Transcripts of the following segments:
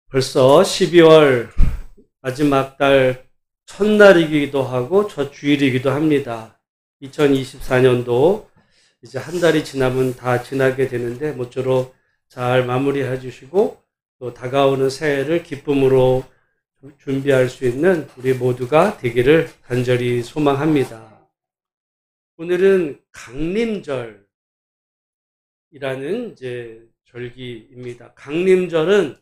벌써 12월 마지막 달 첫날이기도 하고 첫 주일이기도 합니다. 2024년도 이제 한 달이 지나면 다 지나게 되는데 모쪼록 잘 마무리해 주시고 또 다가오는 새해를 기쁨으로 준비할 수 있는 우리 모두가 되기를 간절히 소망합니다. 오늘은 강림절이라는 이제 절기입니다. 강림절은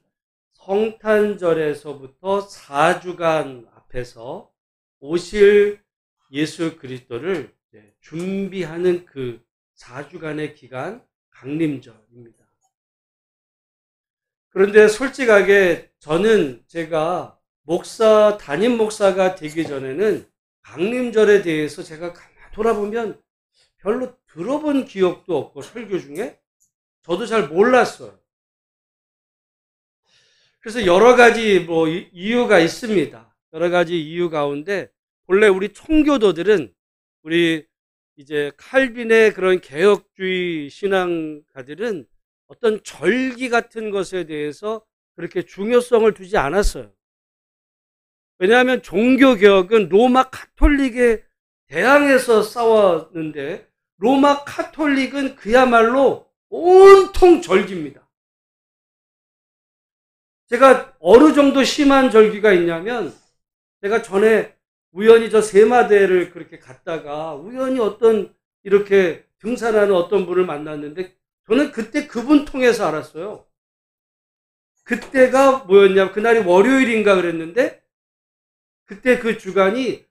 성탄절에서부터 4주간 앞에서 오실 예수 그리스도를 준비하는 그 4주간의 기간, 강림절입니다. 그런데 솔직하게 저는 제가 담임 목사가 되기 전에는 강림절에 대해서 제가 가만히 돌아보면 별로 들어본 기억도 없고 설교 중에 저도 잘 몰랐어요. 그래서 여러 가지 이유가 있습니다. 여러 가지 이유 가운데 본래 우리 총교도들은 우리 이제 칼빈의 그런 개혁주의 신앙가들은 어떤 절기 같은 것에 대해서 그렇게 중요성을 두지 않았어요. 왜냐하면 종교개혁은 로마 카톨릭에 대항해서 싸웠는데 로마 카톨릭은 그야말로 온통 절기입니다. 제가 어느 정도 심한 절기가 있냐면 제가 전에 우연히 저 세마대를 그렇게 갔다가 우연히 어떤 이렇게 등산하는 어떤 분을 만났는데 저는 그때 그분 통해서 알았어요. 그때가 뭐였냐, 그날이 월요일인가 그랬는데 그때 그 주간이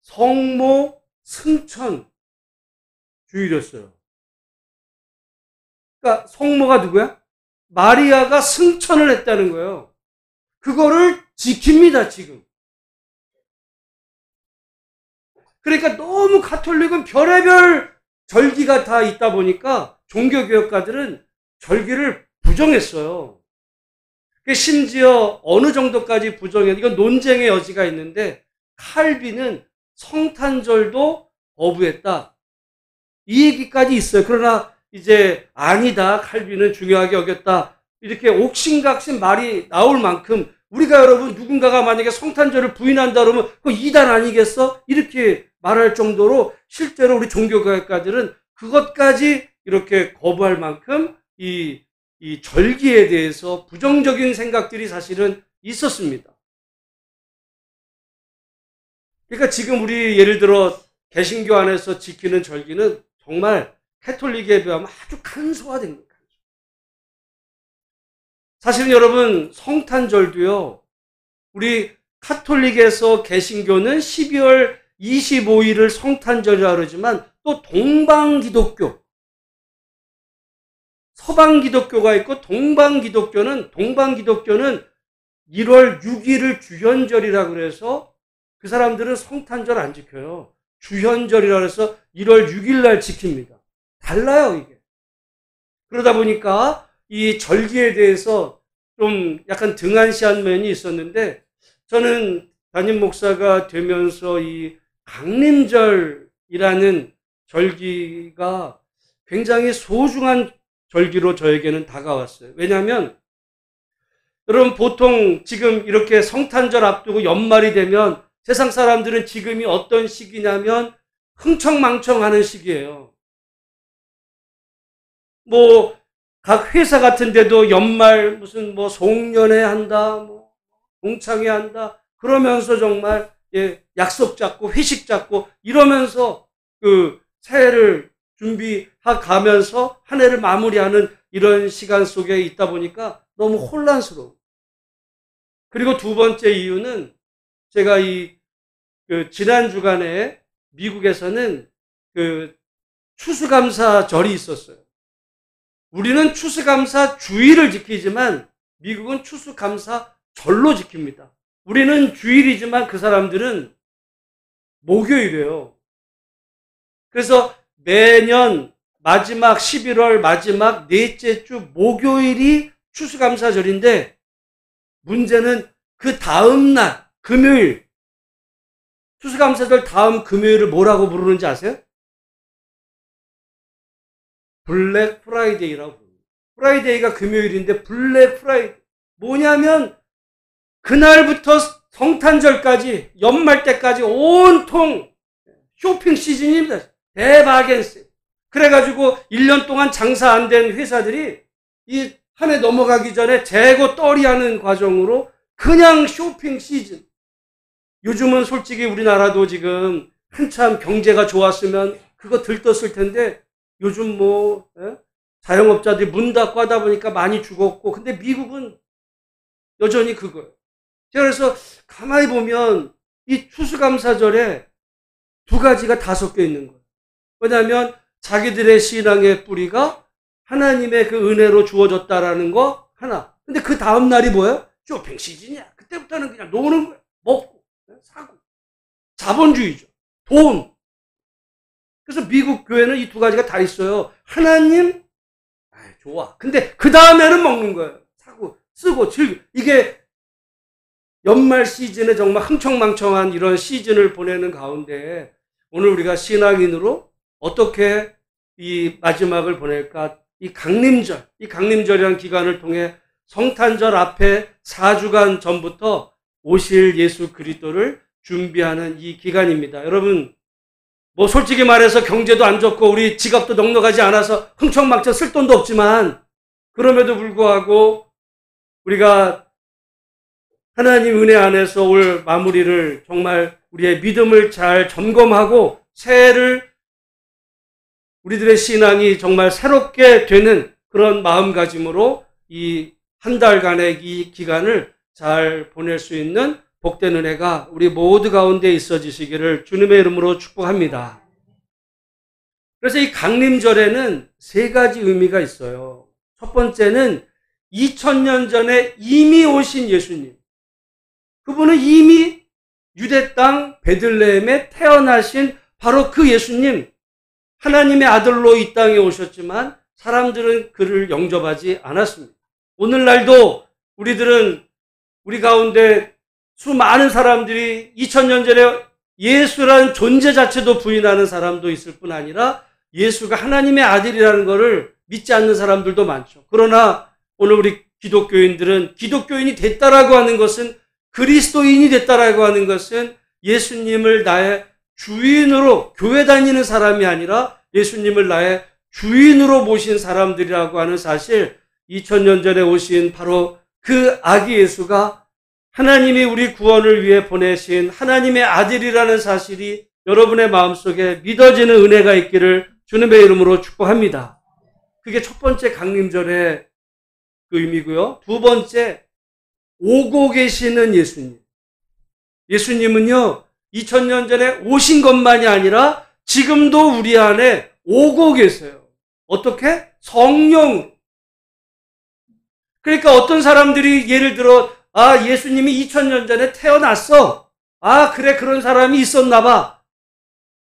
성모 승천 주일이었어요. 그러니까 성모가 누구야? 마리아가 승천을 했다는 거예요. 그거를 지킵니다, 지금. 그러니까 너무 가톨릭은 별의별 절기가 다 있다 보니까 종교개혁가들은 절기를 부정했어요. 심지어 어느 정도까지 부정했는데 이건 논쟁의 여지가 있는데 칼빈은 성탄절도 거부했다. 이 얘기까지 있어요. 그러나 이제 아니다, 칼빈은 중요하게 여겼다, 이렇게 옥신각신 말이 나올 만큼 우리가 여러분 누군가가 만약에 성탄절을 부인한다 그러면 그거 이단 아니겠어? 이렇게 말할 정도로 실제로 우리 종교개혁가들은 그것까지 이렇게 거부할 만큼 이 절기에 대해서 부정적인 생각들이 사실은 있었습니다. 그러니까 지금 우리 예를 들어 개신교 안에서 지키는 절기는 정말 카톨릭에 비하면 아주 간소화된 거예요. 사실은 여러분 성탄절도요, 우리 카톨릭에서 개신교는 12월 25일을 성탄절이라고 그러지만 또 동방기독교, 서방기독교가 있고 동방기독교는 1월 6일을 주현절이라고 그래서 그 사람들은 성탄절 안 지켜요. 주현절이라고 해서 1월 6일 날 지킵니다. 달라요, 이게. 그러다 보니까 이 절기에 대해서 좀 약간 등한시한 면이 있었는데 저는 담임 목사가 되면서 이 강림절이라는 절기가 굉장히 소중한 절기로 저에게는 다가왔어요. 왜냐하면 여러분 보통 지금 이렇게 성탄절 앞두고 연말이 되면 세상 사람들은 지금이 어떤 시기냐면 흥청망청하는 시기예요. 각 회사 같은 데도 연말 무슨 송년회 한다, 동창회 한다, 그러면서 정말 약속 잡고 회식 잡고 이러면서 그 새해를 준비해 가면서 한 해를 마무리하는 이런 시간 속에 있다 보니까 너무 혼란스러워. 그리고 두 번째 이유는 제가 지난 주간에 미국에서는 추수감사절이 있었어요. 우리는 추수감사 주일을 지키지만 미국은 추수감사절로 지킵니다. 우리는 주일이지만 그 사람들은 목요일이에요. 그래서 매년 마지막 11월 마지막 넷째 주 목요일이 추수감사절인데 문제는 그 다음 날 금요일, 추수감사절 다음 금요일을 뭐라고 부르는지 아세요? 블랙 프라이데이라고 부릅니다. 프라이데이가 금요일인데 블랙 프라이데이. 뭐냐면 그날부터 성탄절까지 연말 때까지 온통 쇼핑 시즌입니다. 대박의 세일. 그래가지고 1년 동안 장사 안 된 회사들이 이 한 해 넘어가기 전에 재고 떨이하는 과정으로 그냥 쇼핑 시즌. 요즘은 솔직히 우리나라도 지금 한참 경제가 좋았으면 그거 들떴을 텐데 요즘 자영업자들이 문 닫고 하다 보니까 많이 죽었고, 근데 미국은 여전히 그거예요. 제가 그래서 가만히 보면 이 추수감사절에 두 가지가 다 섞여 있는 거예요. 왜냐하면 자기들의 신앙의 뿌리가 하나님의 그 은혜로 주어졌다라는 거 하나. 근데 그 다음 날이 뭐예요? 쇼핑 시즌이야. 그때부터는 그냥 노는 거야. 먹고 사고. 자본주의죠. 돈. 그래서 미국 교회는 이 두 가지가 다 있어요. 하나님, 좋아. 근데 그 다음에는 먹는 거예요. 사고, 쓰고, 즐기고. 이게 연말 시즌에 정말 흥청망청한 이런 시즌을 보내는 가운데 오늘 우리가 신앙인으로 어떻게 이 마지막을 보낼까? 이 강림절이라는 기간을 통해 성탄절 앞에 4주간 전부터 오실 예수 그리스도를 준비하는 이 기간입니다. 여러분, 솔직히 말해서 경제도 안 좋고 우리 지갑도 넉넉하지 않아서 흥청망청 쓸 돈도 없지만 그럼에도 불구하고 우리가 하나님 은혜 안에서 올 마무리를 정말 우리의 믿음을 잘 점검하고 새해를 우리들의 신앙이 정말 새롭게 되는 그런 마음가짐으로 이 한 달간의 이 기간을 잘 보낼 수 있는 복된 은혜가 우리 모두 가운데 있어지시기를 주님의 이름으로 축복합니다. 그래서 이 강림절에는 세 가지 의미가 있어요. 첫 번째는 2000년 전에 이미 오신 예수님. 그분은 이미 유대 땅 베들레헴에 태어나신 바로 그 예수님, 하나님의 아들로 이 땅에 오셨지만 사람들은 그를 영접하지 않았습니다. 오늘날도 우리 가운데 수많은 사람들이 2000년 전에 예수라는 존재 자체도 부인하는 사람도 있을 뿐 아니라 예수가 하나님의 아들이라는 것을 믿지 않는 사람들도 많죠. 그러나 오늘 우리 기독교인들은 기독교인이 됐다라고 하는 것은, 그리스도인이 됐다라고 하는 것은 예수님을 나의 주인으로, 교회 다니는 사람이 아니라 예수님을 나의 주인으로 모신 사람들이라고 하는 사실, 2000년 전에 오신 바로 그 아기 예수가 하나님이 우리 구원을 위해 보내신 하나님의 아들이라는 사실이 여러분의 마음속에 믿어지는 은혜가 있기를 주님의 이름으로 축복합니다. 그게 첫 번째 강림절의 그 의미고요. 두 번째, 오고 계시는 예수님. 예수님은요, 2000년 전에 오신 것만이 아니라 지금도 우리 안에 오고 계세요. 어떻게? 성령. 그러니까 어떤 사람들이 예를 들어 예수님이 2000년 전에 태어났어. 그래, 그런 사람이 있었나 봐.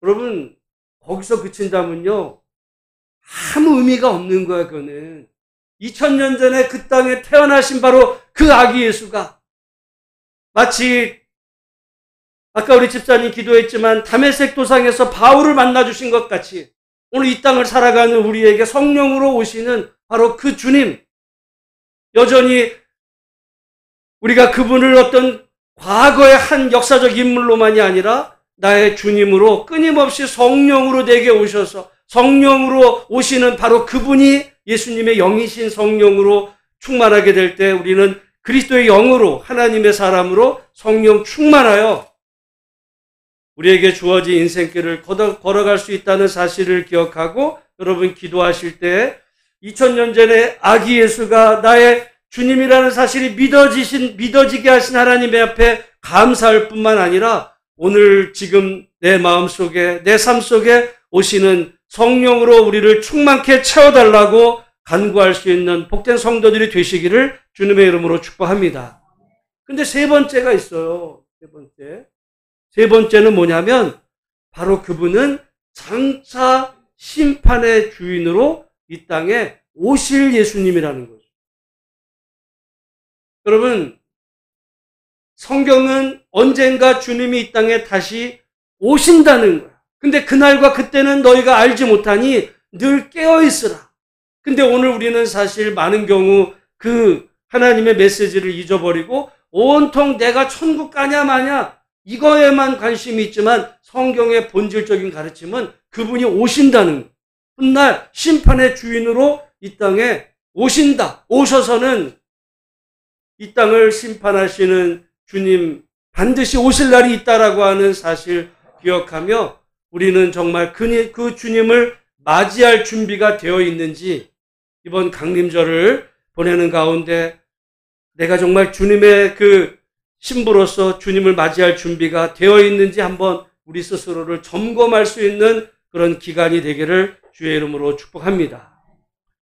여러분, 거기서 그친다면요, 아무 의미가 없는 거야. 그거는 2000년 전에 그 땅에 태어나신 바로 그 아기 예수가 마치 아까 우리 집사님 기도했지만 다메섹 도상에서 바울을 만나주신 것 같이 오늘 이 땅을 살아가는 우리에게 성령으로 오시는 바로 그 주님, 여전히 우리가 그분을 어떤 과거의 한 역사적 인물로만이 아니라 나의 주님으로 끊임없이 성령으로 내게 오셔서 성령으로 오시는 바로 그분이 예수님의 영이신 성령으로 충만하게 될 때 우리는 그리스도의 영으로, 하나님의 사람으로 성령 충만하여 우리에게 주어진 인생길을 걸어갈 수 있다는 사실을 기억하고 여러분 기도하실 때 2000년 전에 아기 예수가 나의 주님이라는 사실이 믿어지게 하신 하나님의 앞에 감사할 뿐만 아니라 오늘 지금 내 마음속에, 내 삶 속에 오시는 성령으로 우리를 충만케 채워달라고 간구할 수 있는 복된 성도들이 되시기를 주님의 이름으로 축복합니다. 근데 세 번째가 있어요. 세 번째는 뭐냐면 바로 그분은 장차 심판의 주인으로 이 땅에 오실 예수님이라는 거죠. 여러분, 성경은 언젠가 주님이 이 땅에 다시 오신다는 거야. 근데 그날과 그때는 너희가 알지 못하니 늘 깨어있으라. 근데 오늘 우리는 사실 많은 경우 그 하나님의 메시지를 잊어버리고 온통 내가 천국 가냐 마냐 이거에만 관심이 있지만 성경의 본질적인 가르침은 그분이 오신다는, 훗날 심판의 주인으로 이 땅에 오신다. 오셔서는 이 땅을 심판하시는 주님 반드시 오실 날이 있다라고 하는 사실 기억하며 우리는 정말 그 주님을 맞이할 준비가 되어 있는지, 이번 강림절을 보내는 가운데 내가 정말 주님의 그 신부로서 주님을 맞이할 준비가 되어 있는지 한번 우리 스스로를 점검할 수 있는 그런 기간이 되기를 주의 이름으로 축복합니다.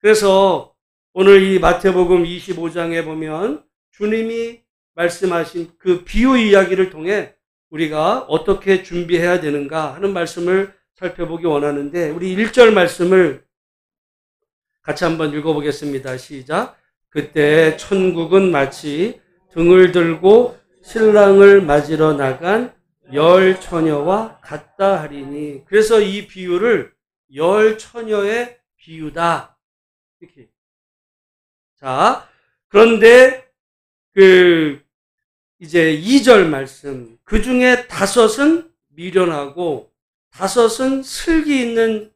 그래서 오늘 이 마태복음 25장에 보면 주님이 말씀하신 그 비유 이야기를 통해 우리가 어떻게 준비해야 되는가 하는 말씀을 살펴보기 원하는데, 우리 1절 말씀을 같이 한번 읽어보겠습니다. 시작. 그때 천국은 마치 등을 들고 신랑을 맞으러 나간 열 처녀와 같다 하리니. 그래서 이 비유를 열 처녀의 비유다, 이렇게. 자, 그런데 이제 2절 말씀, 그 중에 5은 미련하고 5은 슬기 있는.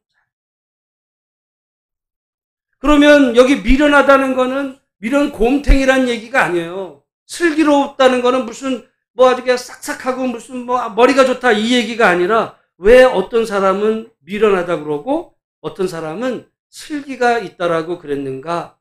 그러면 여기 미련하다는 거는 미련 곰탱이란 얘기가 아니에요. 슬기롭다는 거는 무슨 아주 그냥 싹싹하고 무슨 머리가 좋다 이 얘기가 아니라, 왜 어떤 사람은 미련하다 그러고 어떤 사람은 슬기가 있다라고 그랬는가?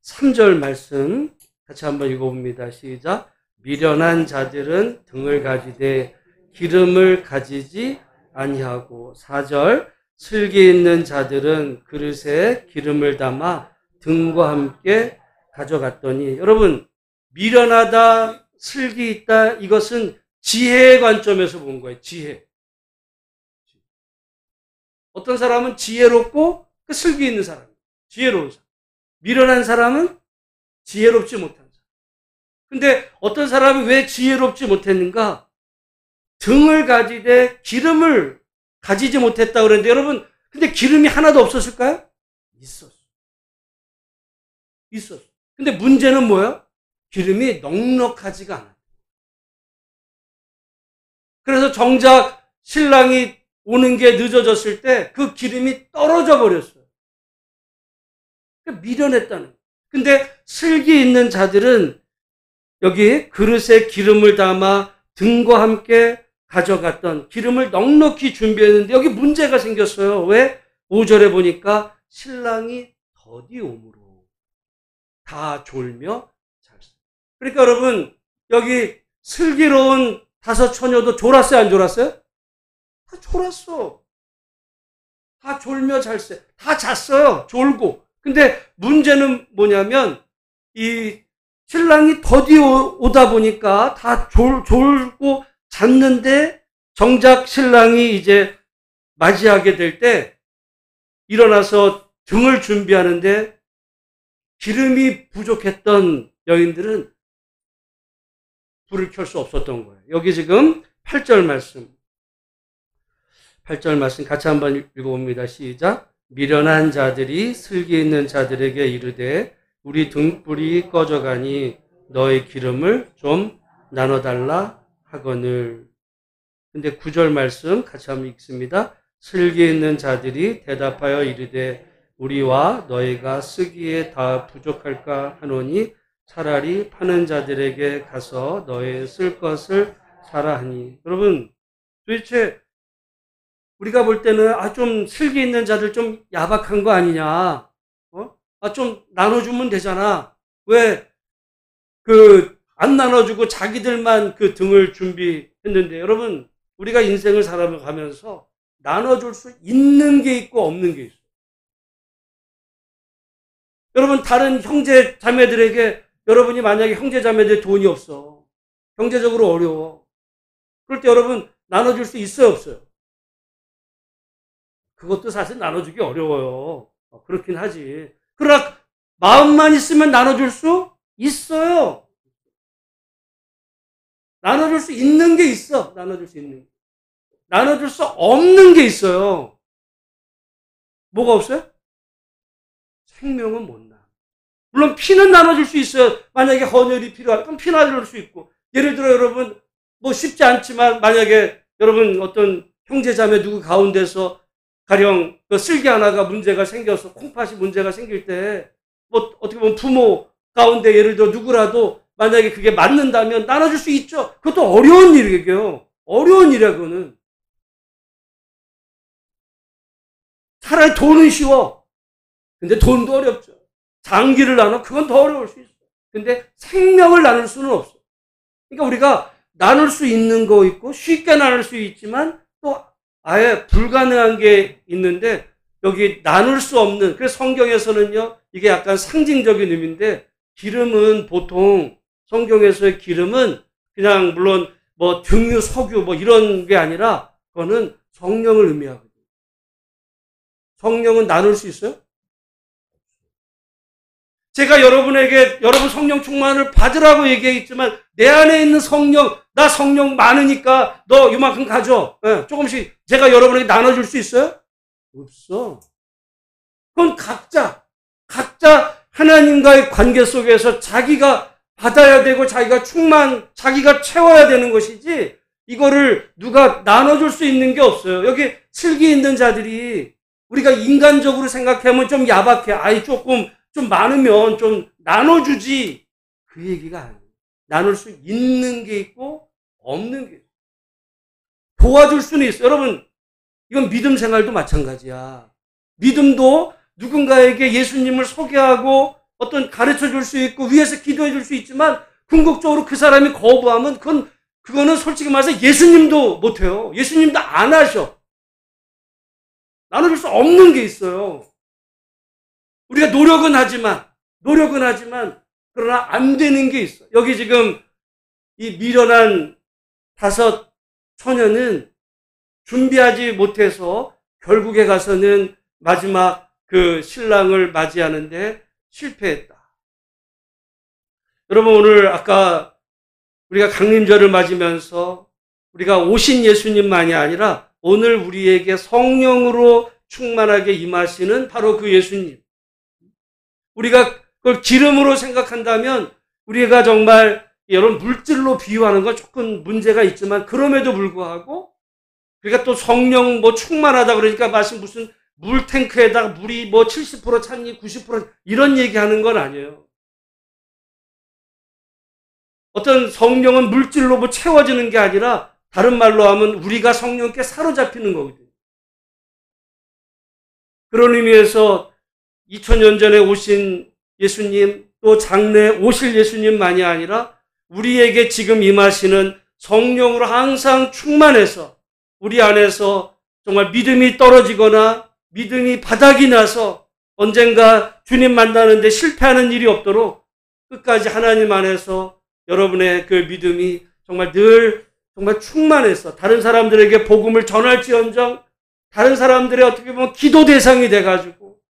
3절 말씀 같이 한번 읽어봅니다. 시작. 미련한 자들은 등을 가지되 기름을 가지지 아니하고. 4절. 슬기 있는 자들은 그릇에 기름을 담아 등과 함께 가져갔더니. 여러분, 미련하다, 슬기 있다, 이것은 지혜의 관점에서 본 거예요. 지혜. 어떤 사람은 지혜롭고 그 슬기 있는 사람, 지혜로운 사람. 미련한 사람은 지혜롭지 못한 사람. 근데 어떤 사람이 왜 지혜롭지 못했는가? 등을 가지되 기름을 가지지 못했다 그랬는데, 여러분, 근데 기름이 하나도 없었을까요? 있었어. 있었어. 근데 문제는 뭐예요? 기름이 넉넉하지가 않아. 그래서 정작 신랑이 오는 게 늦어졌을 때 그 기름이 떨어져 버렸어요. 미련했다는 거예요. 근데 슬기 있는 자들은 여기 그릇에 기름을 담아 등과 함께 가져갔던, 기름을 넉넉히 준비했는데 여기 문제가 생겼어요. 왜? 5절에 보니까 신랑이 더디 오므로 다 졸며 잤어요. 그러니까 여러분, 여기 슬기로운 5 처녀도 졸았어요, 안 졸았어요? 다 졸았어. 다 졸며 잤어요. 다 잤어요. 졸고. 근데 문제는 뭐냐면, 이 신랑이 더디 오다 보니까 다 졸고 잤는데, 정작 신랑이 이제 맞이하게 될 때 일어나서 등을 준비하는데 기름이 부족했던 여인들은 불을 켤 수 없었던 거예요. 여기 지금 8절 말씀. 8절 말씀 같이 한번 읽어봅니다. 시작. 미련한 자들이 슬기 있는 자들에게 이르되 우리 등불이 꺼져가니 너의 기름을 좀 나눠달라 하거늘. 근데 9절 말씀 같이 한번 읽습니다. 슬기 있는 자들이 대답하여 이르되 우리와 너희가 쓰기에 다 부족할까 하노니 차라리 파는 자들에게 가서 너의 쓸 것을 사라 하니. 여러분, 도대체 우리가 볼 때는 좀 슬기 있는 자들 좀 야박한 거 아니냐, 좀 나눠주면 되잖아. 왜 안 나눠주고 자기들만 그 등을 준비했는데. 여러분, 우리가 인생을 살아가면서 나눠줄 수 있는 게 있고 없는 게 있어요. 여러분, 다른 형제 자매들에게, 여러분이 만약에 형제 자매들 돈이 없어, 경제적으로 어려워, 그럴 때 여러분 나눠줄 수 있어요, 없어요? 그것도 사실 나눠주기 어려워요. 그렇긴 하지. 그러나 마음만 있으면 나눠줄 수 있어요. 나눠줄 수 있는 게 있어. 나눠줄 수 있는 게. 나눠줄 수 없는 게 있어요. 뭐가 없어요? 생명은 못 나. 물론 피는 나눠줄 수 있어요. 만약에 헌혈이 필요하면 그럼 피 나눠줄 수 있고. 예를 들어 여러분 뭐 쉽지 않지만 만약에 여러분 어떤 형제자매 누구 가운데서 가령 그 쓸개 하나가 문제가 생겨서 콩팥이 문제가 생길 때 뭐 어떻게 보면 부모 가운데 예를 들어 누구라도 만약에 그게 맞는다면 나눠줄 수 있죠. 그것도 어려운 일이에요. 어려운 일이야 그거는. 차라리 돈은 쉬워. 근데 돈도 어렵죠. 장기를 나눠 그건 더 어려울 수 있어. 근데 생명을 나눌 수는 없어. 그러니까 우리가 나눌 수 있는 거 있고 쉽게 나눌 수 있지만 또 아예 불가능한 게 있는데 여기 나눌 수 없는, 그래서 성경에서는요 이게 약간 상징적인 의미인데 기름은 보통 성경에서의 기름은 그냥 물론 뭐 등유, 석유 뭐 이런 게 아니라 그거는 성령을 의미하거든요. 성령은 나눌 수 있어요? 제가 여러분에게 여러분 성령 충만을 받으라고 얘기했지만 내 안에 있는 성령, 나 성령 많으니까 너 이만큼 가져. 네, 조금씩 제가 여러분에게 나눠줄 수 있어요? 없어. 그건 각자 하나님과의 관계 속에서 자기가 받아야 되고 자기가 자기가 채워야 되는 것이지 이거를 누가 나눠줄 수 있는 게 없어요. 여기 슬기 있는 자들이 우리가 인간적으로 생각하면 좀 야박해. 아이 조금 좀 많으면 좀 나눠주지. 그 얘기가 아니에요. 나눌 수 있는 게 있고 없는 게 있어요. 도와줄 수는 있어요. 여러분 이건 믿음 생활도 마찬가지야. 믿음도 누군가에게 예수님을 소개하고 어떤 가르쳐 줄 수 있고 위에서 기도해 줄 수 있지만 궁극적으로 그 사람이 거부하면 그거는 솔직히 말해서 예수님도 못해요. 예수님도 안 하셔. 나눠줄 수 없는 게 있어요. 우리가 노력은 하지만 그러나 안 되는 게 있어. 여기 지금 이 미련한 5 처녀는 준비하지 못해서 결국에 가서는 마지막 그 신랑을 맞이하는데 실패했다. 여러분 오늘 아까 우리가 강림절을 맞으면서 우리가 오신 예수님만이 아니라 오늘 우리에게 성령으로 충만하게 임하시는 바로 그 예수님. 우리가 그걸 기름으로 생각한다면 우리가 정말 여러분 물질로 비유하는 건 조금 문제가 있지만 그럼에도 불구하고 그러니까 또 성령 뭐 충만하다 그러니까 마치 무슨 물탱크에다가 물이 뭐 70% 찼니 90% 이런 얘기하는 건 아니에요. 어떤 성령은 물질로 뭐 채워지는 게 아니라 다른 말로 하면 우리가 성령께 사로잡히는 거거든요. 그런 의미에서 2000년 전에 오신 예수님 또 장래에 오실 예수님만이 아니라 우리에게 지금 임하시는 성령으로 항상 충만해서 우리 안에서 정말 믿음이 떨어지거나 믿음이 바닥이 나서 언젠가 주님 만나는데 실패하는 일이 없도록 끝까지 하나님 안에서 여러분의 그 믿음이 정말 늘 정말 충만해서 다른 사람들에게 복음을 전할지언정 다른 사람들의 어떻게 보면 기도 대상이 돼가지고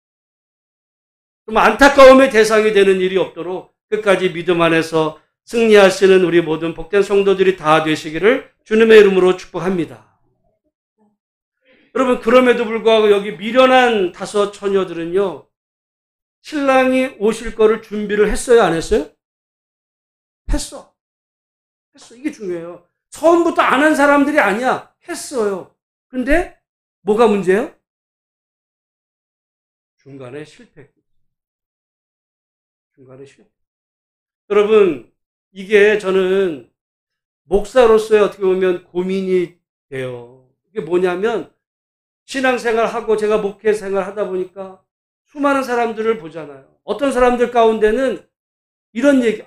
좀 안타까움의 대상이 되는 일이 없도록 끝까지 믿음 안에서 승리하시는 우리 모든 복된 성도들이 다 되시기를 주님의 이름으로 축복합니다. 여러분 그럼에도 불구하고 여기 미련한 5 처녀들은요. 신랑이 오실 거를 준비를 했어요? 안 했어요? 했어. 이게 중요해요. 처음부터 안 한 사람들이 아니야. 했어요. 근데 뭐가 문제예요? 중간에 실패. 여러분 이게 저는 목사로서의 어떻게 보면 고민이 돼요. 이게 뭐냐면 신앙생활하고 제가 목회생활 하다 보니까 수많은 사람들을 보잖아요. 어떤 사람들 가운데는 이런 얘기,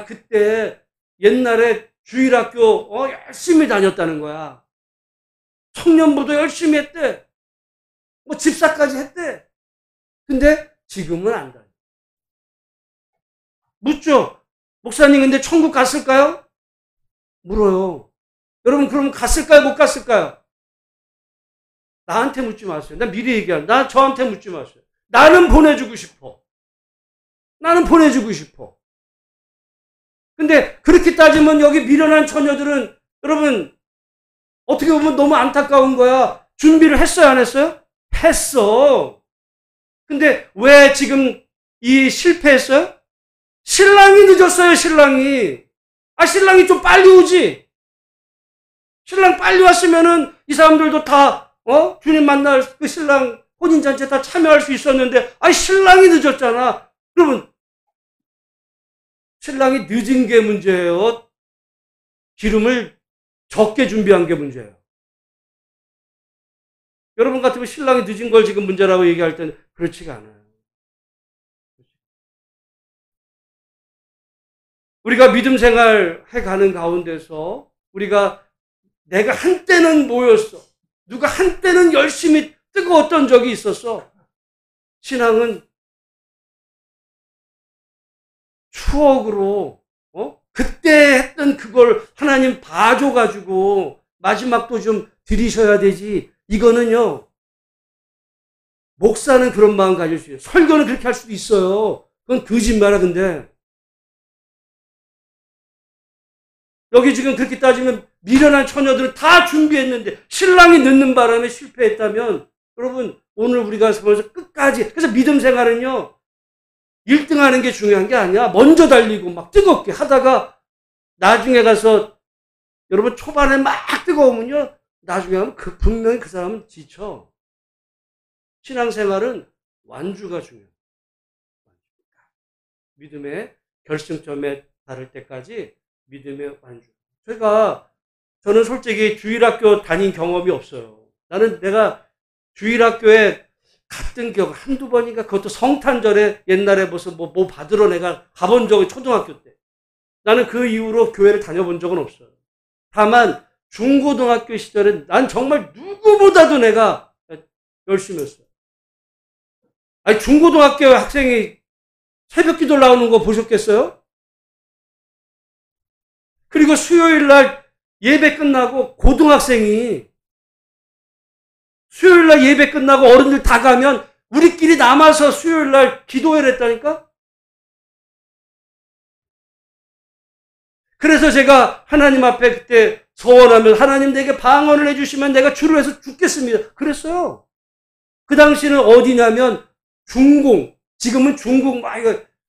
그때 옛날에 주일학교 열심히 다녔다는 거야. 청년부도 열심히 했대. 뭐 집사까지 했대. 근데 지금은 안 다녀. 묻죠? 목사님 근데 천국 갔을까요? 물어요. 여러분 그럼 갔을까요? 못 갔을까요? 나한테 묻지 마세요. 나 미리 얘기한다. 저한테 묻지 마세요. 나는 보내주고 싶어. 근데 그렇게 따지면 여기 미련한 처녀들은 여러분 어떻게 보면 너무 안타까운 거야. 준비를 했어요? 안 했어요? 했어. 근데 왜 지금 이 실패했어요? 신랑이 늦었어요, 신랑이. 신랑이 좀 빨리 오지. 신랑 빨리 왔으면은 이 사람들도 다, 주님 만날 그 신랑 혼인잔치에 다 참여할 수 있었는데, 신랑이 늦었잖아. 그러면, 신랑이 늦은 게 문제예요? 기름을 적게 준비한 게 문제예요? 여러분 같으면 신랑이 늦은 걸 지금 문제라고 얘기할 때는 그렇지가 않아요. 우리가 믿음 생활 해가는 가운데서 우리가 내가 한때는 모였어. 누가 한때는 열심히 뜨거웠던 적이 있었어. 신앙은 추억으로 그때 했던 그걸 하나님 봐줘가지고 마지막도 좀 드리셔야 되지. 이거는요. 목사는 그런 마음 가질 수 있어요. 설교는 그렇게 할 수도 있어요. 그건 거짓말이야. 근데 여기 지금 그렇게 따지면 미련한 처녀들은 다 준비했는데 신랑이 늦는 바람에 실패했다면 여러분 오늘 우리가 서면서 끝까지 그래서 믿음 생활은요 1등 하는 게 중요한 게 아니야. 먼저 달리고 막 뜨겁게 하다가 나중에 가서 여러분 초반에 막 뜨거우면요 나중에 하면 분명히 그 사람은 지쳐. 신앙생활은 완주가 중요해요. 믿음의 결승점에 다를 때까지 믿음의 완주. 저는 솔직히 주일학교 다닌 경험이 없어요. 나는 내가 주일학교에 갔던 기억 한두 번인가 그것도 성탄절에 옛날에 무슨 뭐 받으러 내가 가본 적이 초등학교 때. 나는 그 이후로 교회를 다녀본 적은 없어요. 다만 중고등학교 시절에 난 정말 누구보다도 내가 열심히 했어요. 중고등학교 학생이 새벽 기도 나오는 거 보셨겠어요? 그리고 수요일 날 예배 끝나고 고등학생이 수요일 날 예배 끝나고 어른들 다 가면 우리끼리 남아서 수요일 날 기도회를 했다니까? 그래서 제가 하나님 앞에 그때 서원하면 하나님 내게 방언을 해주시면 내가 주를 해서 죽겠습니다. 그랬어요. 그 당시는 어디냐면 중공, 지금은 중공,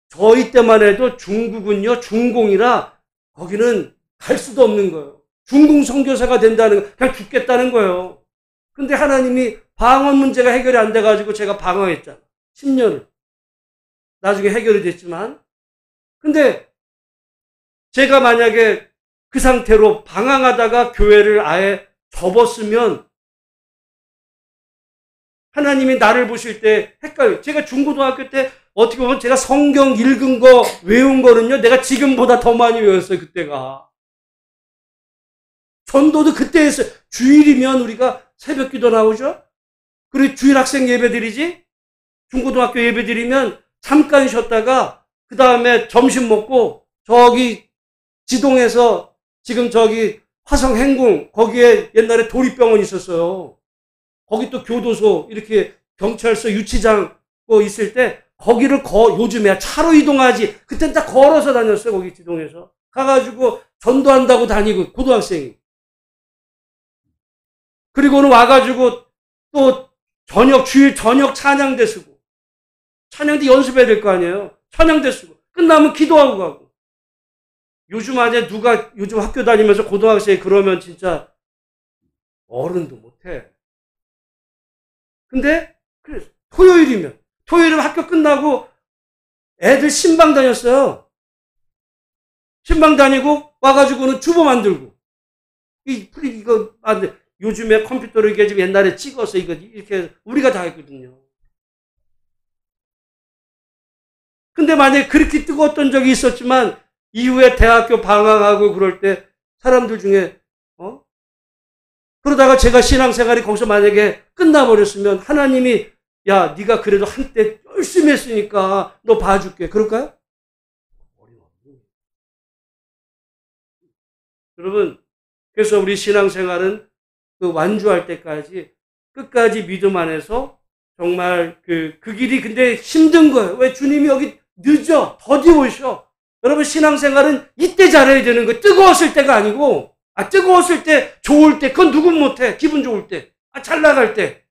저희 때만 해도 중국은요, 중공이라 거기는 갈 수도 없는 거예요. 중공 선교사가 된다는 거, 그냥 죽겠다는 거예요. 근데 하나님이 방언 문제가 해결이 안 돼가지고 제가 방황했잖아. 10년을. 나중에 해결이 됐지만. 근데 제가 만약에 그 상태로 방황하다가 교회를 아예 접었으면 하나님이 나를 보실 때 헷갈려요. 제가 중고등학교 때 어떻게 보면 제가 성경 읽은 거, 외운 거는요, 내가 지금보다 더 많이 외웠어요, 그때가. 전도도 그때 했어요. 주일이면 우리가 새벽 기도 나오죠? 그리고 주일 학생 예배 드리지? 중고등학교 예배 드리면 잠깐 쉬었다가, 그 다음에 점심 먹고, 저기 지동에서 지금 저기 화성 행궁, 거기에 옛날에 도립병원 있었어요. 거기 또 교도소, 이렇게 경찰서 유치장 있을 때, 거기를 요즘에야 차로 이동하지. 그땐 다 걸어서 다녔어요, 거기 지동에서. 가가지고 전도한다고 다니고, 고등학생이. 그리고는 와가지고 또 주일 저녁 찬양대 쓰고. 찬양대 연습해야 될 거 아니에요. 찬양대 쓰고. 끝나면 기도하고 가고. 요즘 요즘 학교 다니면서 고등학생이 그러면 진짜 어른도 못해. 근데, 그래, 토요일이면 학교 끝나고 애들 신방 다녔어요. 신방 다니고 와가지고는 주보 만들고. 이거, 안 돼. 요즘에 컴퓨터로 이게 지금 옛날에 찍어서 이렇게 우리가 다 했거든요. 근데 만약에 그렇게 뜨거웠던 적이 있었지만 이후에 대학교 방황하고 그럴 때 사람들 중에 그러다가 제가 신앙생활이 거기서 만약에 끝나버렸으면 하나님이 야 네가 그래도 한때 열심히 했으니까 너 봐줄게. 그럴까요? 여러분 그래서 우리 신앙생활은 그 완주할 때까지 끝까지 믿음 안에서 정말 그 길이 근데 힘든 거예요. 왜 주님이 여기 늦어 더디 오셔. 여러분 신앙생활은 이때 잘해야 되는 거예요. 뜨거웠을 때가 아니고 뜨거웠을 때 좋을 때 그건 누군 못해. 기분 좋을 때 잘 나갈 때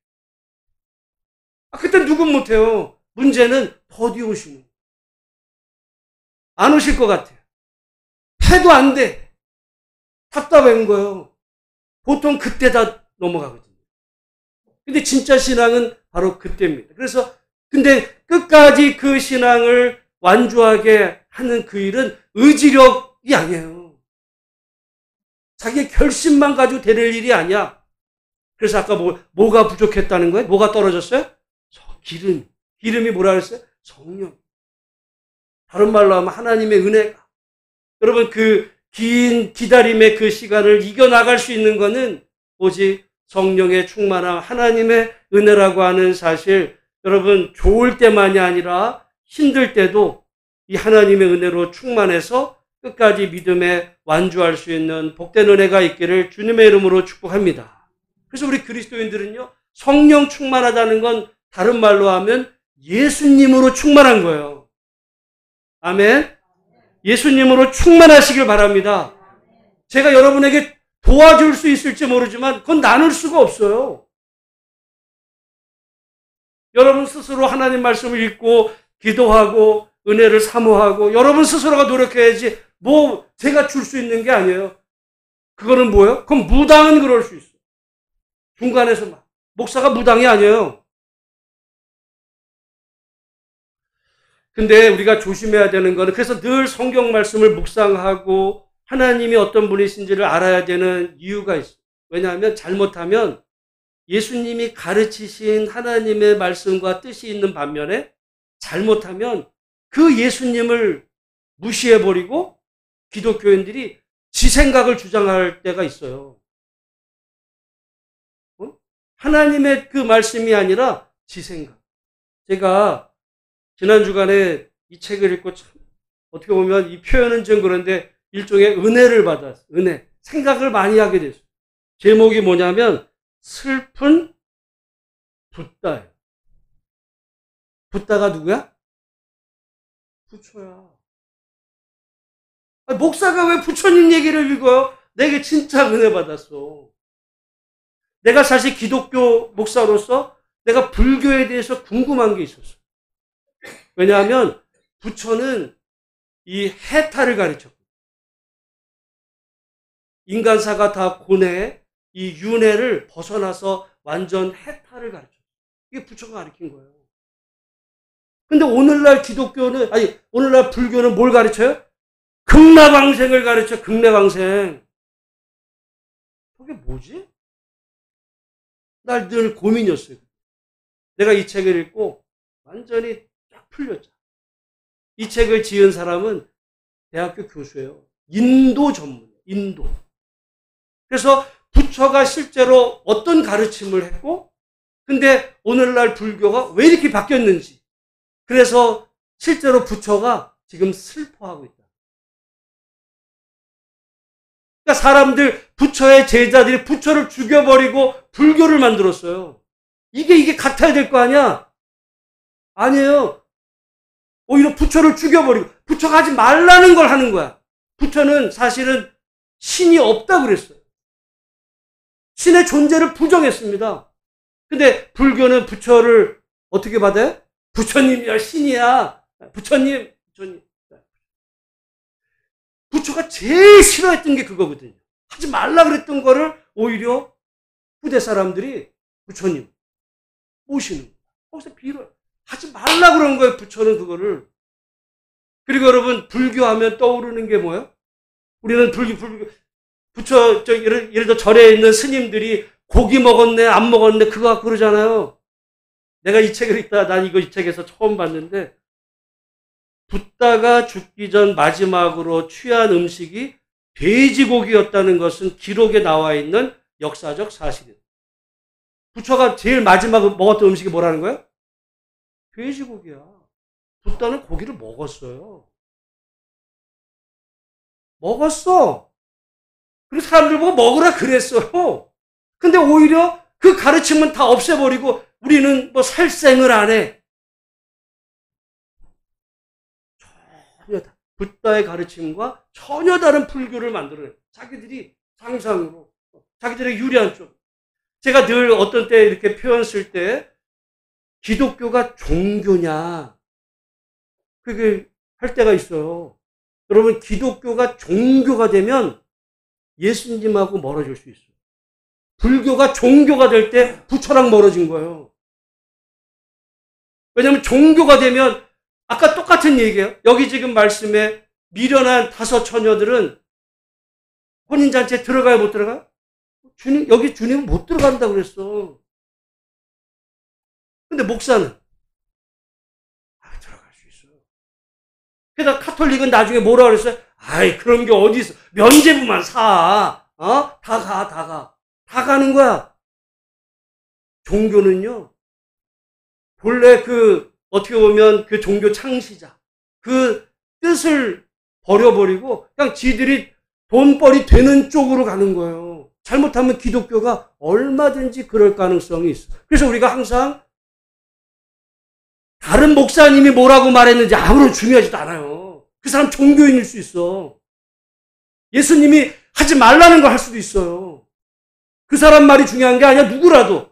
그때 누군 못해요. 문제는 더디 오시는 안 오실 것 같아요. 해도 안 돼. 답답한 거예요. 보통 그때 다 넘어가거든요. 근데 진짜 신앙은 바로 그때입니다. 그래서 근데 끝까지 그 신앙을 완주하게 하는 그 일은 의지력이 아니에요. 자기의 결심만 가지고 되는 일이 아니야. 그래서 아까 뭐가 부족했다는 거예요? 뭐가 떨어졌어요? 기름이 뭐라 그랬어요? 성령. 다른 말로 하면 하나님의 은혜가. 여러분 그 긴 기다림의 그 시간을 이겨나갈 수 있는 것은 오직 성령의 충만함, 하나님의 은혜라고 하는 사실, 여러분 좋을 때만이 아니라 힘들 때도 이 하나님의 은혜로 충만해서 끝까지 믿음에 완주할 수 있는 복된 은혜가 있기를 주님의 이름으로 축복합니다. 그래서 우리 그리스도인들은요, 성령 충만하다는 건 다른 말로 하면 예수님으로 충만한 거예요. 아멘. 예수님으로 충만하시길 바랍니다. 제가 여러분에게 도와줄 수 있을지 모르지만 그건 나눌 수가 없어요. 여러분 스스로 하나님 말씀을 읽고 기도하고 은혜를 사모하고 여러분 스스로가 노력해야지 뭐 제가 줄 수 있는 게 아니에요. 그거는 뭐예요? 그럼 무당은 그럴 수 있어요. 중간에서 막 목사가 무당이 아니에요. 근데 우리가 조심해야 되는 거는, 그래서 늘 성경 말씀을 묵상하고 하나님이 어떤 분이신지를 알아야 되는 이유가 있어요. 왜냐하면 잘못하면 예수님이 가르치신 하나님의 말씀과 뜻이 있는 반면에 잘못하면 그 예수님을 무시해버리고 기독교인들이 지 생각을 주장할 때가 있어요. 하나님의 그 말씀이 아니라 지 생각. 제가 지난 주간에 이 책을 읽고 참 어떻게 보면 이 표현은 좀 그런데 일종의 은혜를 받았어요. 은혜. 생각을 많이 하게 됐어요. 제목이 뭐냐면 슬픈 붓다예요. 붓다가 누구야? 부처야. 목사가 왜 부처님 얘기를 읽어요? 내게 진짜 은혜 받았어. 내가 사실 기독교 목사로서 내가 불교에 대해서 궁금한 게 있었어. 왜냐하면 부처는 이 해탈을 가르쳤고 인간사가 다 고뇌, 이 윤회를 벗어나서 완전 해탈을 가르쳤어요. 이게 부처가 가르친 거예요. 근데 오늘날 기독교는, 오늘날 불교는 뭘 가르쳐요? 극락왕생을 가르쳐, 극락왕생. 그게 뭐지? 날 늘 고민이었어요. 내가 이 책을 읽고 완전히 쫙 풀렸죠. 이 책을 지은 사람은 대학교 교수예요. 인도 전문이에요. 인도. 그래서 부처가 실제로 어떤 가르침을 했고, 근데 오늘날 불교가 왜 이렇게 바뀌었는지, 그래서 실제로 부처가 지금 슬퍼하고 있다. 그러니까 사람들, 부처의 제자들이 부처를 죽여버리고 불교를 만들었어요. 이게 같아야 될 거 아니야? 아니에요. 오히려 부처를 죽여버리고, 부처가 하지 말라는 걸 하는 거야. 부처는 사실은 신이 없다고 그랬어요. 신의 존재를 부정했습니다. 근데 불교는 부처를 어떻게 받아요? 부처님이야, 신이야. 부처님. 부처가 제일 싫어했던 게 그거거든요. 하지 말라 그랬던 거를 오히려 후대 사람들이 부처님 모시는 거예요. 거기서 빌어요. 하지 말라 그런 거예요, 부처는 그거를. 그리고 여러분, 불교하면 떠오르는 게 뭐예요? 우리는 부처, 예를 들어 절에 있는 스님들이 고기 먹었네, 안 먹었네, 그거 갖고 그러잖아요. 내가 이 책을 읽다가 난 이 책에서 처음 봤는데, 붓다가 죽기 전 마지막으로 취한 음식이 돼지고기였다는 것은 기록에 나와 있는 역사적 사실이에요. 부처가 제일 마지막으로 먹었던 음식이 뭐라는 거예요? 돼지고기야. 붓다는 고기를 먹었어요. 먹었어. 그래서 사람들 보고 먹으라 그랬어요. 근데 오히려 그 가르침은 다 없애버리고 우리는 뭐 살생을 안 해. 전혀 붓다의 가르침과 전혀 다른 불교를 만들어내요. 자기들이 상상으로. 자기들의 유리한 쪽. 제가 늘 어떤 때 이렇게 표현 쓸 때 기독교가 종교냐 그게 할 때가 있어요. 여러분, 기독교가 종교가 되면 예수님하고 멀어질 수 있어요. 불교가 종교가 될 때 부처랑 멀어진 거예요. 왜냐하면 종교가 되면 아까 똑같은 얘기예요. 여기 지금 말씀에 미련한 5 처녀들은 혼인잔치에 들어가요, 못 들어가요? 주님, 여기 주님은 못 들어간다고 그랬어. 근데 목사는 들어갈 수 있어요. 게다가 카톨릭은 나중에 뭐라 그랬어요? 아이, 그런 게 어디 있어. 면죄부만 사. 다 가는 거야. 종교는요, 본래 어떻게 보면 그 종교 창시자, 그 뜻을 버려버리고 그냥 지들이 돈벌이 되는 쪽으로 가는 거예요. 잘못하면 기독교가 얼마든지 그럴 가능성이 있어. 그래서 우리가 항상 다른 목사님이 뭐라고 말했는지 아무런 중요하지도 않아요. 그 사람 종교인일 수 있어. 예수님이 하지 말라는 걸 할 수도 있어요. 그 사람 말이 중요한 게 아니야. 누구라도.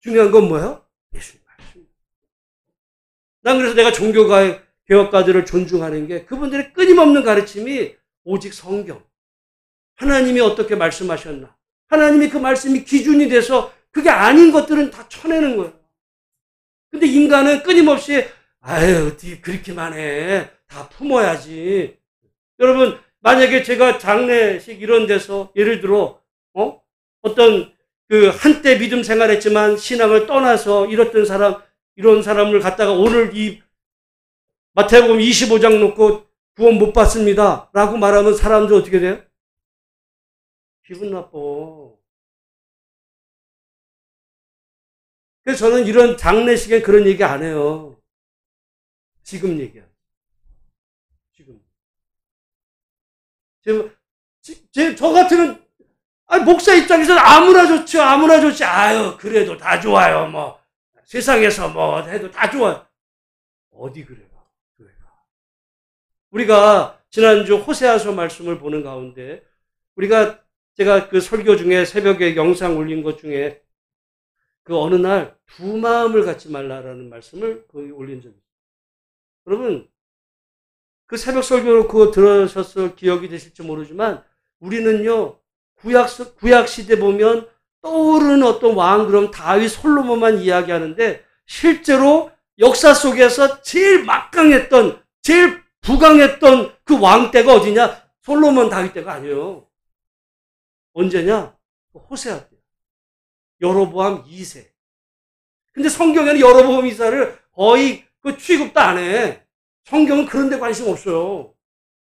중요한 건 뭐예요? 예수님 말씀. 난 그래서 내가 종교가 개혁가들을 존중하는 게 그분들의 끊임없는 가르침이 오직 성경. 하나님이 어떻게 말씀하셨나. 하나님이 그 말씀이 기준이 돼서 그게 아닌 것들은 다 쳐내는 거예요. 근데 인간은 끊임없이 아유, 어떻게 그렇게만 해. 다 품어야지. 여러분, 만약에 제가 장례식 이런 데서 예를 들어 어떤 한때 믿음 생활했지만 신앙을 떠나서 이런 사람을 갖다가 오늘 이 마태복음 25장 놓고 구원 못 받습니다 라고 말하면 사람들 어떻게 돼요? 기분 나빠. 그래서 저는 이런 장례식에 그런 얘기 안 해요. 지금 얘기해요. 저 같으면, 목사 입장에서는 아무나 좋죠. 아유, 그래도 다 좋아요. 뭐, 세상에서 뭐 해도 다 좋아요. 어디 그래요? 교회가. 우리가 지난주 호세아서 말씀을 보는 가운데, 제가 그 설교 중에 새벽에 영상 올린 것 중에 그 어느 날 두 마음을 갖지 말라라는 말씀을 거기 올린 적이 있어요. 여러분, 그 새벽 설교를 그거 들으셨을 기억이 되실지 모르지만 우리는요, 구약 시대 보면 떠오르는 어떤 왕, 그럼 다윗, 솔로몬만 이야기하는데 실제로 역사 속에서 제일 막강했던, 제일 부강했던 그 왕 때가 어디냐? 솔로몬, 다윗 때가 아니에요. 언제냐? 호세아 때. 여로보암 2세. 근데 성경에는 여로보암 2세를 거의 취급도 안 해. 성경은 그런 데 관심 없어요.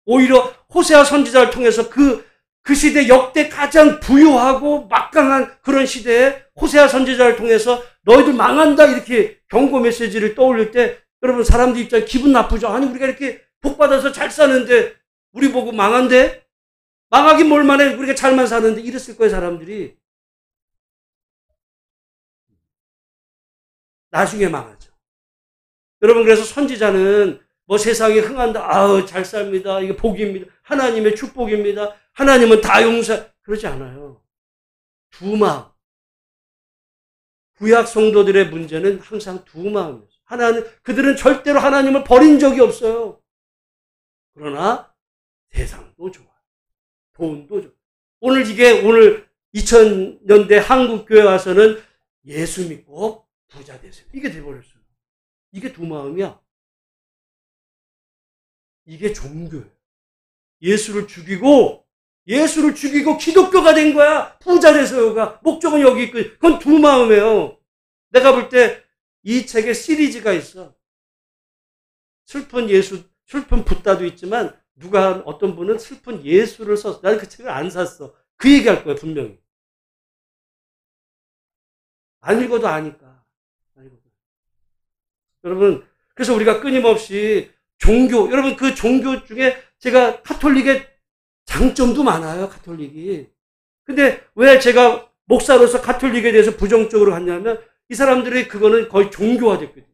오히려 호세아 선지자를 통해서 그 시대 역대 가장 부유하고 막강한 그런 시대에 호세아 선지자를 통해서 너희들 망한다 이렇게 경고 메시지를 떠올릴 때 여러분 사람들 입장에 기분 나쁘죠. 아니 우리가 이렇게 복받아서 잘 사는데 우리 보고 망한데? 망하긴 뭘 만해 우리가 잘만 사는데 이랬을 거예요 사람들이. 나중에 망하죠. 여러분 그래서 선지자는 뭐 세상이 흥한다. 아우 잘 삽니다. 이게 복입니다. 하나님의 축복입니다. 하나님은 다 용서. 그러지 않아요. 두 마음. 구약 성도들의 문제는 항상 두 마음이에요. 그들은 절대로 하나님을 버린 적이 없어요. 그러나 세상도 좋아요. 돈도 좋아요. 오늘 2000년대 한국교회 와서는 예수 믿고 부자 되세요. 이게 돼버렸어요. 이게 두 마음이야. 이게 종교예요. 예수를 죽이고 기독교가 된 거야. 부자 돼서요가. 목적은 여기 있고, 그건 두 마음이에요. 내가 볼 때 이 책에 시리즈가 있어. 슬픈 붓다도 있지만, 어떤 분은 슬픈 예수를 썼어. 나는 그 책을 안 샀어. 그 얘기 할 거야, 분명히. 안 읽어도 아니까. 여러분, 그래서 우리가 끊임없이 여러분 그 종교 중에 제가 카톨릭의 장점도 많아요, 카톨릭이. 근데 왜 제가 목사로서 카톨릭에 대해서 부정적으로 갔냐면 이 사람들이 그거는 거의 종교화됐거든요.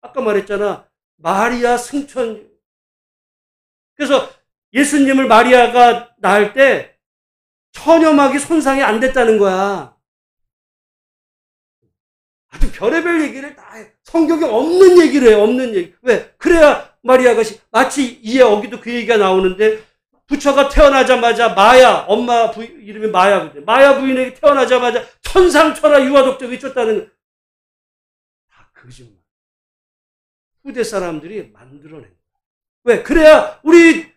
아까 말했잖아. 마리아 승천. 그래서 예수님을 마리아가 낳을 때 처녀막이 손상이 안 됐다는 거야. 아주 별의별 얘기를 다 해. 성경에 없는 얘기를 해요. 없는 얘기. 왜? 그래야 마리아가 마치 이에 어기도 그 얘기가 나오는데 부처가 태어나자마자 마야, 엄마 이름이 마야거든요. 마야 부인에게 태어나자마자 천상천하 유아독자 외쳤다는 다 거짓말. 후대 사람들이 만들어낸 거예요. 왜? 그래야 우리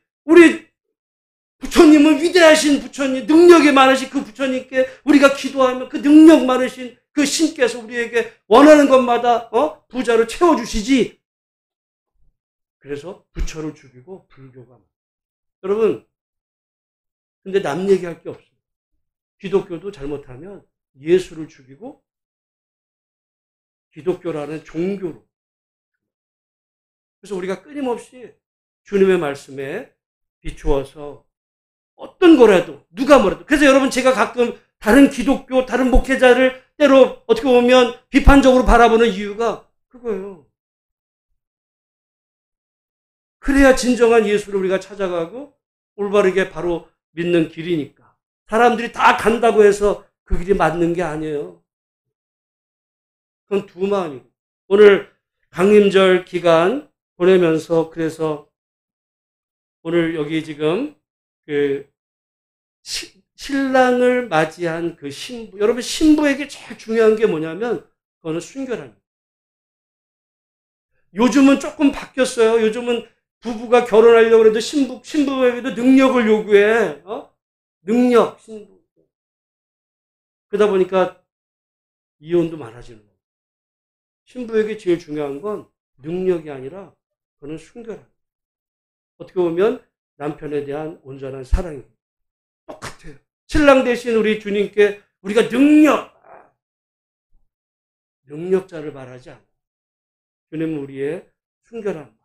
부처님은 위대하신 부처님, 능력이 많으신 그 부처님께 우리가 기도하면 그 능력 많으신 그 신께서 우리에게 원하는 것마다 부자를 채워주시지. 그래서 부처를 죽이고 불교가. 여러분, 근데 남 얘기할 게 없어요. 기독교도 잘못하면 예수를 죽이고 기독교라는 종교로. 그래서 우리가 끊임없이 주님의 말씀에 비추어서 어떤 거라도 누가 뭐라도. 그래서 여러분 제가 가끔 다른 기독교, 다른 목회자를 때로 어떻게 보면 비판적으로 바라보는 이유가 그거예요. 그래야 진정한 예수를 우리가 찾아가고 올바르게 바로 믿는 길이니까. 사람들이 다 간다고 해서 그 길이 맞는 게 아니에요. 그건 두 마음이고. 오늘 강림절 기간 보내면서 그래서 오늘 여기 지금 그 신랑을 맞이한 그 신부. 여러분 신부에게 제일 중요한 게 뭐냐면 그거는 순결함입니다. 요즘은 조금 바뀌었어요. 요즘은 부부가 결혼하려고 해도 신부에게도 능력을 요구해. 능력, 신부. 그러다 보니까 이혼도 많아지는 거예요. 신부에게 제일 중요한 건 능력이 아니라 그는 순결함. 어떻게 보면 남편에 대한 온전한 사랑입니다. 똑같아요. 신랑 대신 우리 주님께 우리가 능력자를 말하지 않아요. 주님은 우리의 순결함.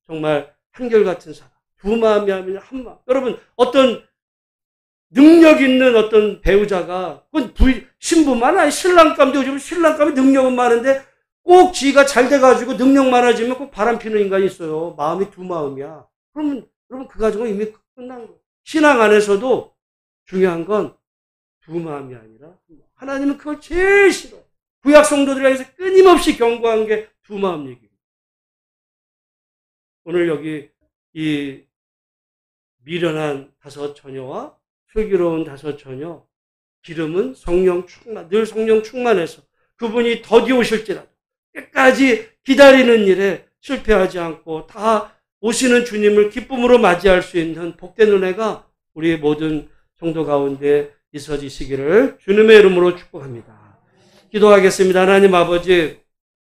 정말 한결같은 사람. 두 마음이 하면 한 마음. 여러분 어떤 능력 있는 어떤 배우자가 그건 신부만 아니 신랑감도 요즘 신랑감이 능력은 많은데 꼭 지가 잘 돼가지고 능력 많아지면 꼭 바람피는 인간이 있어요. 마음이 두 마음이야. 그러면 여러분 그 가정은 이미 끝난 거예요. 신앙 안에서도 중요한 건 두 마음이 아니라 하나님은 그걸 제일 싫어요. 구약 성도들을 향해서 끊임없이 경고한 게 두 마음 얘기입니다. 오늘 여기 이 미련한 다섯 처녀와 슬기로운 다섯 처녀, 기름은 성령 충만, 늘 성령 충만해서 그분이 더디 오실지라도 끝까지 기다리는 일에 실패하지 않고 다 오시는 주님을 기쁨으로 맞이할 수 있는 복된 은혜가 우리 모든 성도 가운데 있어지시기를 주님의 이름으로 축복합니다. 기도하겠습니다. 하나님 아버지,